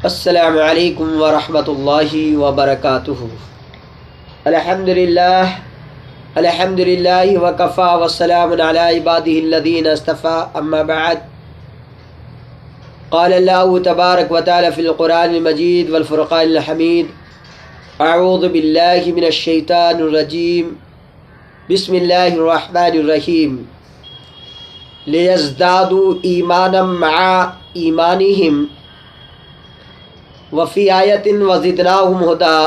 السلام علیکم ورحمۃ اللہ وبرکاتہ۔ الحمد للہ وکفیٰ وسلام علی عبادہ الذین اصطفیٰ، اما بعد۔ قال اللہ تبارک و تعالی فی القرآن المجید والفرقان الحمید: اعوذ باللہ من الشیطان الرجیم، بسم اللہ الرحمن الرحیم۔ لیزدادوا ایمانا مع ایمانہم وفی آیۃ وزدناہم ہدی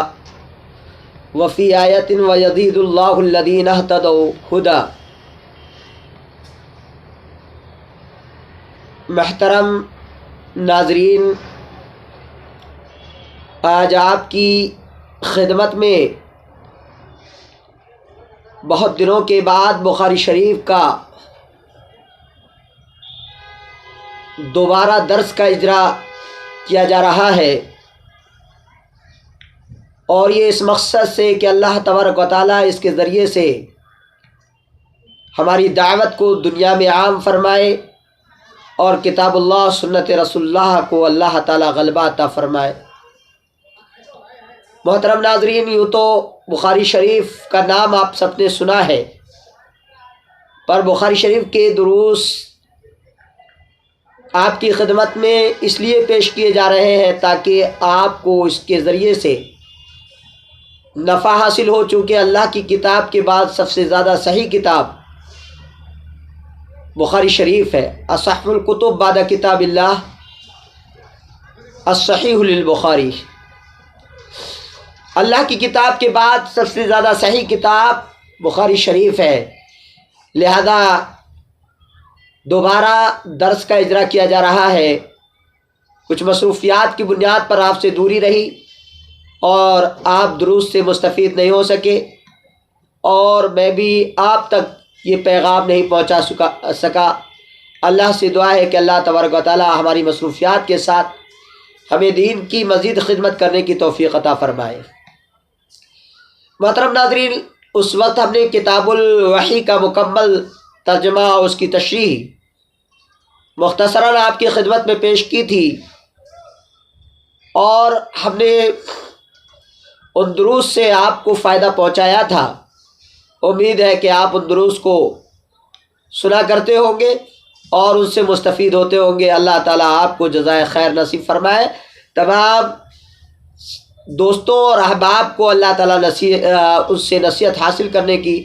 وفی آیۃ ویزید اللہ الذین اہتدوا ہدی۔ محترم ناظرین، آج آپ کی خدمت میں بہت دنوں کے بعد بخاری شریف کا دوبارہ درس کا اجرا کیا جا رہا ہے، اور یہ اس مقصد سے کہ اللہ تبارک و تعالیٰ اس کے ذریعے سے ہماری دعوت کو دنیا میں عام فرمائے اور کتاب اللہ سنت رسول اللہ کو اللہ تعالیٰ غلبہ عطا فرمائے۔ محترم ناظرین، یوں تو بخاری شریف کا نام آپ سب نے سنا ہے، پر بخاری شریف کے دروس آپ کی خدمت میں اس لیے پیش کیے جا رہے ہیں تاکہ آپ کو اس کے ذریعے سے نفع حاصل ہو، چونکہ اللہ کی کتاب کے بعد سب سے زیادہ صحیح کتاب بخاری شریف ہے۔ اصح الکتب بعد کتاب اللہ الصحیح للبخاری۔ اللہ کی کتاب کے بعد سب سے زیادہ صحیح کتاب بخاری شریف ہے، لہذا دوبارہ درس کا اجرا کیا جا رہا ہے۔ کچھ مصروفیات کی بنیاد پر آپ سے دوری رہی اور آپ دروس سے مستفید نہیں ہو سکے، اور میں بھی آپ تک یہ پیغام نہیں پہنچا سکا۔ اللہ سے دعا ہے کہ اللہ تبارک و تعالی ہماری مصروفیات کے ساتھ ہمیں دین کی مزید خدمت کرنے کی توفیق عطا فرمائے۔ محترم ناظرین، اس وقت ہم نے کتاب الوحی کا مکمل ترجمہ اور اس کی تشریح مختصراً آپ کی خدمت میں پیش کی تھی، اور ہم نے ان دروس سے آپ کو فائدہ پہنچایا تھا۔ امید ہے کہ آپ ان دروس کو سنا کرتے ہوں گے اور ان سے مستفید ہوتے ہوں گے۔ اللہ تعالیٰ آپ کو جزائے خیر نصیب فرمائے۔ تمام دوستوں اور احباب کو اللہ تعالیٰ اس سے نصیحت حاصل کرنے کی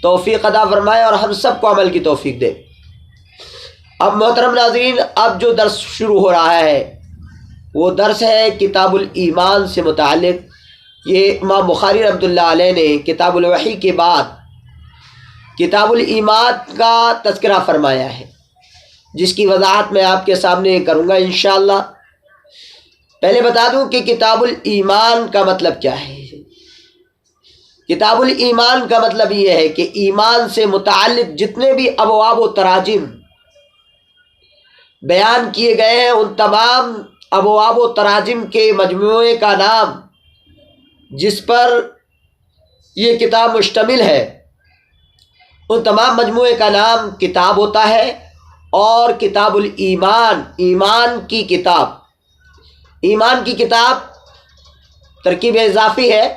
توفیق عطا فرمائے اور ہم سب کو عمل کی توفیق دے۔ اب محترم ناظرین، اب جو درس شروع ہو رہا ہے وہ درس ہے کتاب الایمان سے متعلق۔ یہ امام بخاری رحمۃ اللہ علیہ نے کتاب الوحی کے بعد کتاب الایمان کا تذکرہ فرمایا ہے، جس کی وضاحت میں آپ کے سامنے کروں گا انشاءاللہ۔ پہلے بتا دوں کہ کتاب الایمان کا مطلب کیا ہے۔ کتاب الایمان کا مطلب یہ ہے کہ ایمان سے متعلق جتنے بھی ابواب و تراجم بیان کیے گئے ہیں، ان تمام ابواب و تراجم کے مجموعے کا نام جس پر یہ کتاب مشتمل ہے، ان تمام مجموعے کا نام کتاب ہوتا ہے۔ اور کتاب الایمان، ایمان کی کتاب، ایمان کی کتاب ترکیب اضافی ہے،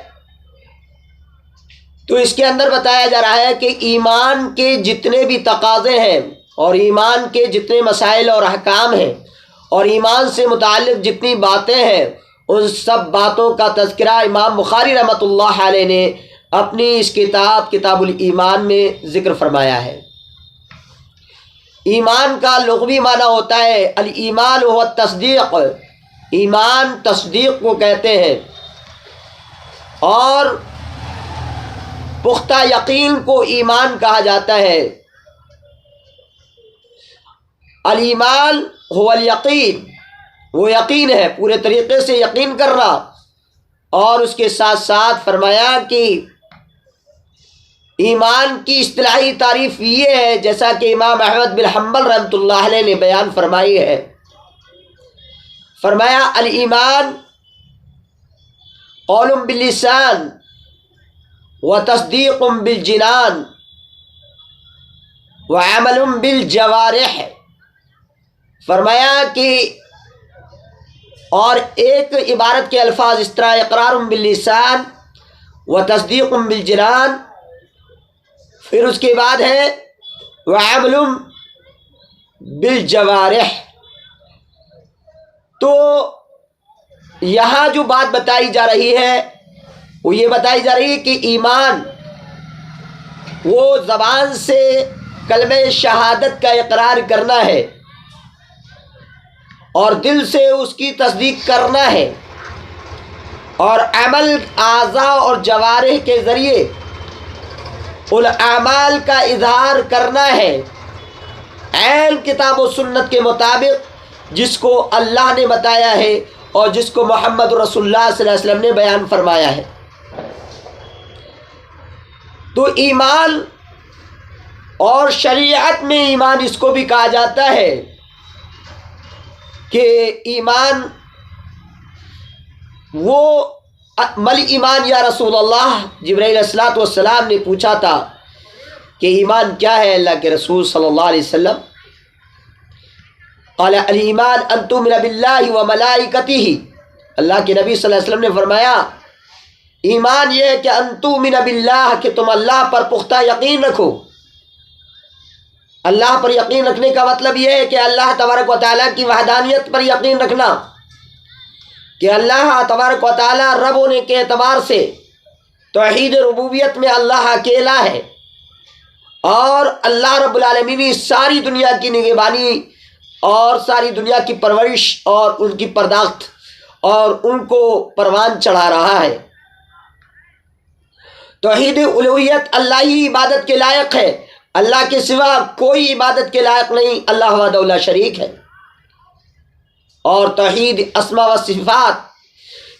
تو اس کے اندر بتایا جا رہا ہے کہ ایمان کے جتنے بھی تقاضے ہیں اور ایمان کے جتنے مسائل اور احکام ہیں اور ایمان سے متعلق جتنی باتیں ہیں، ان سب باتوں کا تذکرہ امام بخاری رحمۃ اللہ علیہ نے اپنی اس کتاب الایمان میں ذکر فرمایا ہے۔ ایمان کا لغوی معنی ہوتا ہے الایمان هو التصدیق، ایمان تصدیق کو کہتے ہیں، اور پختہ یقین کو ایمان کہا جاتا ہے۔ الایمان هو الیقین، وہ یقین ہے، پورے طریقے سے یقین کرنا۔ اور اس کے ساتھ ساتھ فرمایا کہ ایمان کی اصطلاحی تعریف یہ ہے، جیسا کہ امام احمد بن حنبل رحمۃ اللہ علیہ نے بیان فرمائی ہے۔ فرمایا الایمان قول باللسان وتصدیق بالجنان وعمل بالجوارح، فرمایا کہ اور ایک عبارت کے الفاظ اس طرح اقرار باللسان و تصدیق بالجنان، پھر اس کے بعد ہے وعمل بالجوارح۔ تو یہاں جو بات بتائی جا رہی ہے وہ یہ بتائی جا رہی ہے کہ ایمان وہ زبان سے کلمہ شہادت کا اقرار کرنا ہے اور دل سے اس کی تصدیق کرنا ہے، اور عمل اعضاء اور جوارح کے ذریعے ان اعمال کا اظہار کرنا ہے عین کتاب و سنت کے مطابق جس کو اللہ نے بتایا ہے اور جس کو محمد رسول اللہ صلی اللہ علیہ وسلم نے بیان فرمایا ہے۔ تو ایمان اور شریعت میں ایمان اس کو بھی کہا جاتا ہے کہ ایمان وہ مل ایمان یا رسول اللہ، جبرائیل علیہ الصلوۃ والسلام نے پوچھا تھا کہ ایمان کیا ہے اللہ کے رسول صلی اللہ علیہ وسلم؟ قال الایمان ان تؤمن باللہ وملائکتہ، اللہ کے نبی صلی اللہ علیہ وسلم نے فرمایا ایمان یہ ہے کہ ان تؤمن باللہ، کہ تم اللہ پر پختہ یقین رکھو۔ اللہ پر یقین رکھنے کا مطلب یہ ہے کہ اللہ تبارک و تعالیٰ کی وحدانیت پر یقین رکھنا، کہ اللہ تبارک و تعالیٰ رب ہونے کے اعتبار سے توحید ربوبیت میں اللہ اکیلا ہے، اور اللہ رب العالمین ساری دنیا کی نگہبانی اور ساری دنیا کی پرورش اور ان کی پرداخت اور ان کو پروان چڑھا رہا ہے۔ توحید الوہیت اللہ ہی عبادت کے لائق ہے، اللہ کے سوا کوئی عبادت کے لائق نہیں، اللہ وحدہ لا شریک ہے۔ اور توحید اسماء و صفات،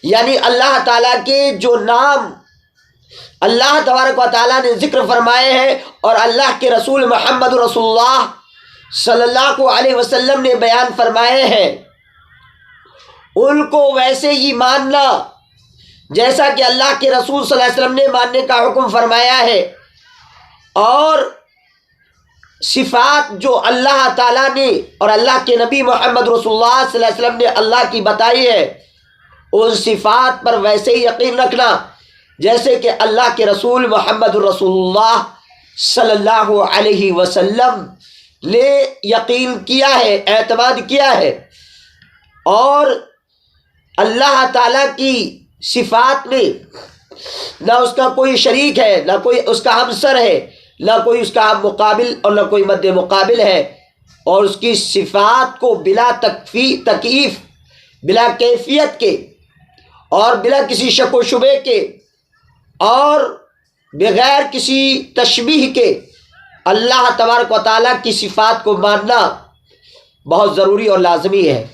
یعنی اللہ تعالیٰ کے جو نام اللہ تبارک و تعالیٰ نے ذکر فرمائے ہیں اور اللہ کے رسول محمد رسول اللہ صلی اللہ علیہ وسلم نے بیان فرمائے ہیں، ان کو ویسے ہی ماننا جیسا کہ اللہ کے رسول صلی اللہ علیہ وسلم نے ماننے کا حکم فرمایا ہے، اور صفات جو اللہ تعالیٰ نے اور اللہ کے نبی محمد رسول اللہ صلی اللہ علیہ وسلم نے اللہ کی بتائی ہے، ان صفات پر ویسے ہی یقین رکھنا جیسے کہ اللہ کے رسول محمد رسول اللہ صلی اللہ علیہ وسلم نے یقین کیا ہے، اعتماد کیا ہے۔ اور اللہ تعالیٰ کی صفات میں نہ اس کا کوئی شریک ہے، نہ کوئی اس کا ہمسر ہے، نہ کوئی اس کا مقابل اور نہ کوئی مد مقابل ہے، اور اس کی صفات کو بلا تکییف، بلا کیفیت کے اور بلا کسی شک و شبے کے اور بغیر کسی تشبیہ کے اللہ تبارک و تعالیٰ کی صفات کو ماننا بہت ضروری اور لازمی ہے۔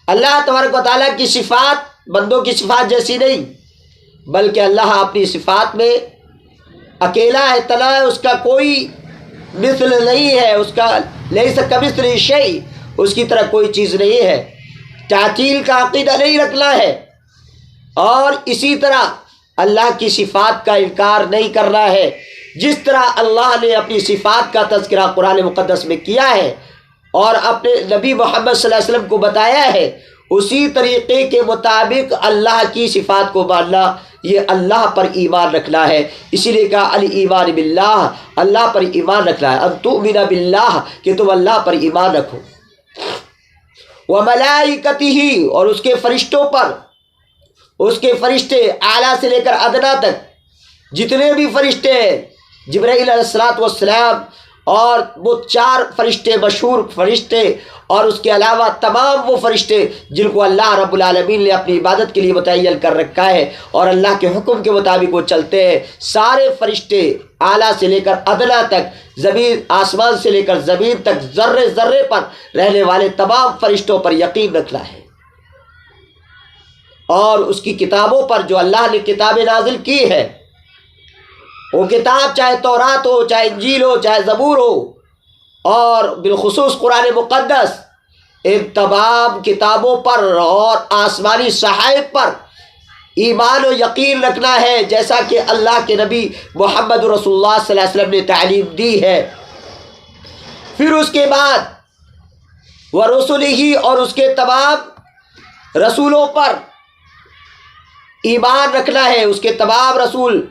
اللہ تبارک و تعالیٰ کی صفات بندوں کی صفات جیسی نہیں، بلکہ اللہ اپنی صفات میں اکیلا ہے، تنہا ہے، اس کا کوئی مثل نہیں ہے، اس کا لیس کمثلہ شیء، اس کی طرح کوئی چیز نہیں ہے۔ تعطیل کا عقیدہ نہیں رکھنا ہے، اور اسی طرح اللہ کی صفات کا انکار نہیں کرنا ہے۔ جس طرح اللہ نے اپنی صفات کا تذکرہ قرآن مقدس میں کیا ہے اور اپنے نبی محمد صلی اللہ علیہ وسلم کو بتایا ہے، اسی طریقے کے مطابق اللہ کی صفات کو ماننا، یہ اللہ پر ایمان رکھنا ہے۔ اسی لیے کہا الایمان باللہ، اللہ پر ایمان رکھنا ہے، ان تؤمن باللہ، کہ تم اللہ پر ایمان رکھو، وملائکتہ، اور اس کے فرشتوں پر، اس کے فرشتے اعلیٰ سے لے کر ادنا تک جتنے بھی فرشتے ہیں، جبرائیل علیہ الصلوۃ والسلام اور وہ 4 فرشتے مشہور فرشتے، اور اس کے علاوہ تمام وہ فرشتے جن کو اللہ رب العالمین نے اپنی عبادت کے لیے متعین کر رکھا ہے اور اللہ کے حکم کے مطابق وہ چلتے ہیں، سارے فرشتے اعلیٰ سے لے کر ادنا تک، زمین آسمان سے لے کر زمین تک، ذرے ذرے پر رہنے والے تمام فرشتوں پر یقین رکھنا ہے، اور اس کی کتابوں پر جو اللہ نے کتابیں نازل کی ہے، وہ کتاب چاہے تورات ہو، چاہے انجیل ہو، چاہے زبور ہو، اور بالخصوص قرآن مقدس، ان تمام کتابوں پر اور آسمانی صحائف پر ایمان و یقین رکھنا ہے، جیسا کہ اللہ کے نبی محمد رسول اللہ صلی اللہ علیہ وسلم نے تعلیم دی ہے۔ پھر اس کے بعد ورسلہ، اور اس کے تمام رسولوں پر ایمان رکھنا ہے، اس کے تمام رسول،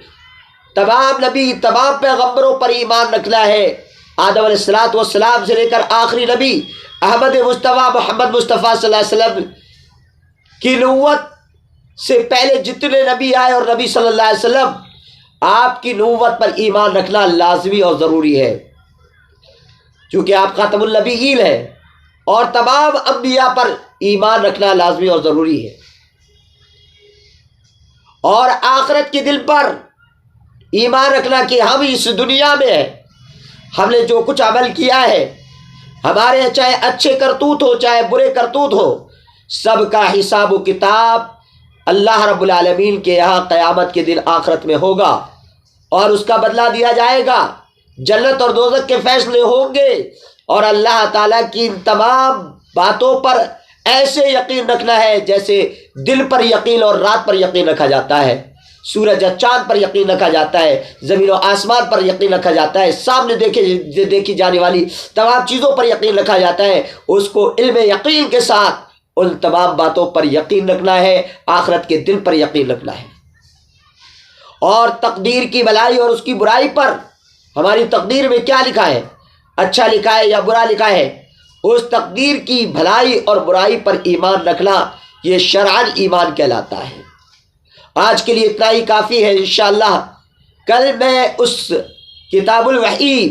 تمام نبی، تمام پیغمبروں پر ایمان رکھنا ہے، آدم علیہ السلام سے لے کر آخری نبی احمد مصطفیٰ محمد مصطفیٰ صلی اللہ علیہ وسلم کی نبوت سے پہلے جتنے نبی آئے اور نبی صلی اللہ علیہ وسلم آپ کی نبوت پر ایمان رکھنا لازمی اور ضروری ہے، چونکہ آپ خاتم النبیین ہیں، اور تمام انبیاء پر ایمان رکھنا لازمی اور ضروری ہے، اور آخرت کے دن پر ایمان رکھنا کہ ہم اس دنیا میں ہیں، ہم نے جو کچھ عمل کیا ہے، ہمارے چاہے اچھے کرتوت ہو چاہے برے کرتوت ہو، سب کا حساب و کتاب اللہ رب العالمین کے یہاں قیامت کے دن آخرت میں ہوگا، اور اس کا بدلہ دیا جائے گا، جنت اور دوزخ کے فیصلے ہوں گے، اور اللہ تعالیٰ کی ان تمام باتوں پر ایسے یقین رکھنا ہے جیسے دل پر یقین اور رات پر یقین رکھا جاتا ہے، سورج اور چاند پر یقین رکھا جاتا ہے، زمین و آسمان پر یقین رکھا جاتا ہے، سامنے دیکھی جانے والی تمام چیزوں پر یقین رکھا جاتا ہے، اس کو علم یقین کے ساتھ ان تمام باتوں پر یقین رکھنا ہے، آخرت کے دن پر یقین رکھنا ہے، اور تقدیر کی بھلائی اور اس کی برائی پر، ہماری تقدیر میں کیا لکھا ہے، اچھا لکھا ہے یا برا لکھا ہے، اس تقدیر کی بھلائی اور برائی پر ایمان رکھنا یہ شرعاً ایمان کہلاتا ہے۔ آج کے لیے اتنا ہی کافی ہے، انشاءاللہ کل میں اس کتاب الوحی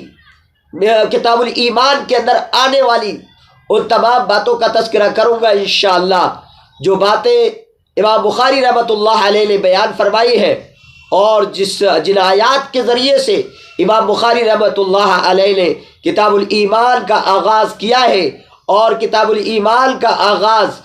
کتاب الایمان کے اندر آنے والی ان تمام باتوں کا تذکرہ کروں گا انشاءاللہ، جو باتیں امام بخاری رحمۃ اللہ علیہ نے بیان فرمائی ہے، اور جن آیات کے ذریعے سے امام بخاری رحمۃ اللہ علیہ نے کتاب الایمان کا آغاز کیا ہے، اور کتاب الایمان کا آغاز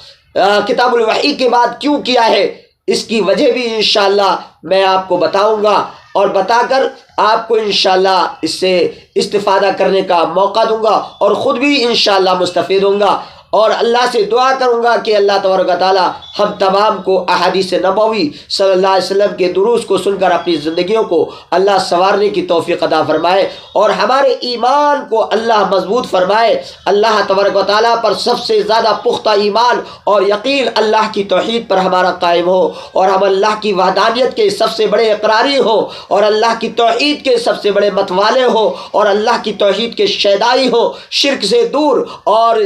کتاب الوحی کے بعد کیوں کیا ہے، اس کی وجہ بھی انشاءاللہ میں آپ کو بتاؤں گا، اور بتا کر آپ کو انشاءاللہ اس سے استفادہ کرنے کا موقع دوں گا، اور خود بھی انشاءاللہ مستفید ہوں گا، اور اللہ سے دعا کروں گا کہ اللہ تبارک و تعالی ہم تمام کو احادیث نبوی صلی اللہ علیہ وسلم کے دروس کو سن کر اپنی زندگیوں کو اللہ سنوارنے کی توفیق عطا فرمائے، اور ہمارے ایمان کو اللہ مضبوط فرمائے۔ اللہ تبارک و تعالی پر سب سے زیادہ پختہ ایمان اور یقین اللہ کی توحید پر ہمارا قائم ہو، اور ہم اللہ کی وحدانیت کے سب سے بڑے اقراری ہو، اور اللہ کی توحید کے سب سے بڑے متوالے ہو، اور اللہ کی توحید کے شیدائی ہو، شرک سے دور اور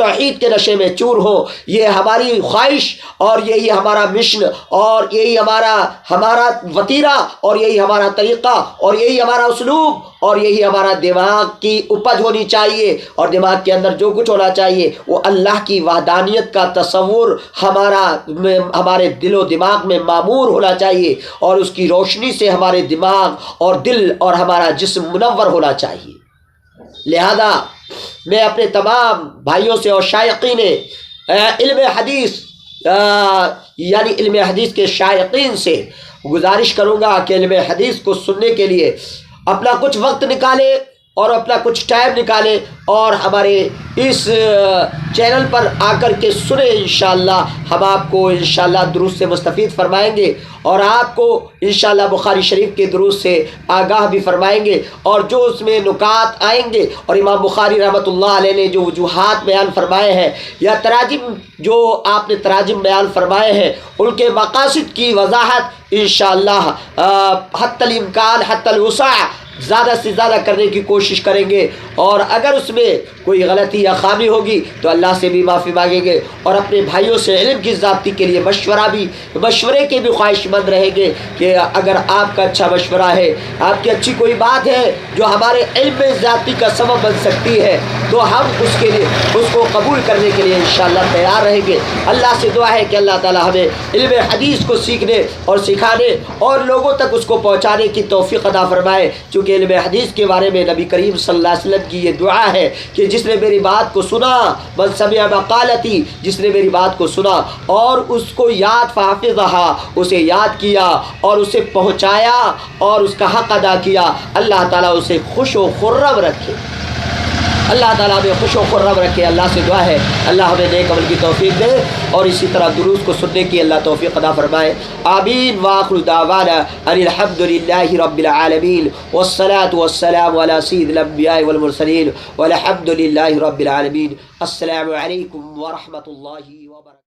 توحید کے نشے میں چور ہو۔ یہ ہماری خواہش، اور یہی ہمارا مشن، اور یہی ہمارا وتیرہ، اور یہی ہمارا طریقہ، اور یہی ہمارا اسلوب، اور یہی ہمارا دماغ کی اپج ہونی چاہیے، اور دماغ کے اندر جو کچھ ہونا چاہیے وہ اللہ کی وحدانیت کا تصور ہمارے دل و دماغ میں معمور ہونا چاہیے، اور اس کی روشنی سے ہمارے دماغ اور دل اور ہمارا جسم منور ہونا چاہیے۔ لہذا میں اپنے تمام بھائیوں سے اور شائقین علم حدیث یعنی علم حدیث کے شائقین سے گزارش کروں گا کہ علم حدیث کو سننے کے لیے اپنا کچھ وقت نکالے، اور اپنا کچھ ٹائم نکالے، اور ہمارے اس چینل پر آ کر کے سنیں۔ انشاءاللہ ہم آپ کو انشاءاللہ دروس سے مستفید فرمائیں گے، اور آپ کو انشاءاللہ بخاری شریف کے دروس سے آگاہ بھی فرمائیں گے، اور جو اس میں نکات آئیں گے، اور امام بخاری رحمۃ اللہ علیہ نے جو وجوہات بیان فرمائے ہیں، یا تراجم جو آپ نے تراجم بیان فرمائے ہیں، ان کے مقاصد کی وضاحت انشاءاللہ حتی الامکان حتی الوسع زیادہ سے زیادہ کرنے کی کوشش کریں گے، اور اگر اس میں کوئی غلطی یا خامی ہوگی تو اللہ سے بھی معافی مانگیں گے، اور اپنے بھائیوں سے علم کی زیادتی کے لیے مشورے کے بھی خواہش مند رہیں گے کہ اگر آپ کا اچھا مشورہ ہے، آپ کی اچھی کوئی بات ہے جو ہمارے علم میں زیادتی کا سبب بن سکتی ہے، تو ہم اس کو قبول کرنے کے لیے انشاءاللہ تیار رہیں گے۔ اللہ سے دعا ہے کہ اللہ تعالی ہمیں علم حدیث کو سیکھنے اور سکھانے اور لوگوں تک اس کو پہنچانے کی توفیق عطا فرمائے، چونکہ علم حدیث کے بارے میں نبی کریم صلی اللہ علیہ وسلم کی یہ دعا ہے کہ جس نے میری بات کو سنا، من سمع مقالتی، جس نے میری بات کو سنا اور اس کو یاد فحفظھا، اسے یاد کیا اور اسے پہنچایا اور اس کا حق ادا کیا، اللہ تعالیٰ اسے خوش و خرم رکھے، اللہ تعالیٰ ہمیں خوش و خرم رکھے۔ اللہ سے دعا ہے اللہ ہمیں نیک عمل کی توفیق دے، اور اسی طرح دروس کو سننے کی اللہ توفیق عطا فرمائے۔ آمین۔ وآخر دعوانا ان الحمد للہ رب العالمین، والصلاة والسلام علی سید الانبیاء والمرسلین، والحمد للہ رب العالمین۔ السلام علیکم ورحمۃ اللہ وبرکاتہ۔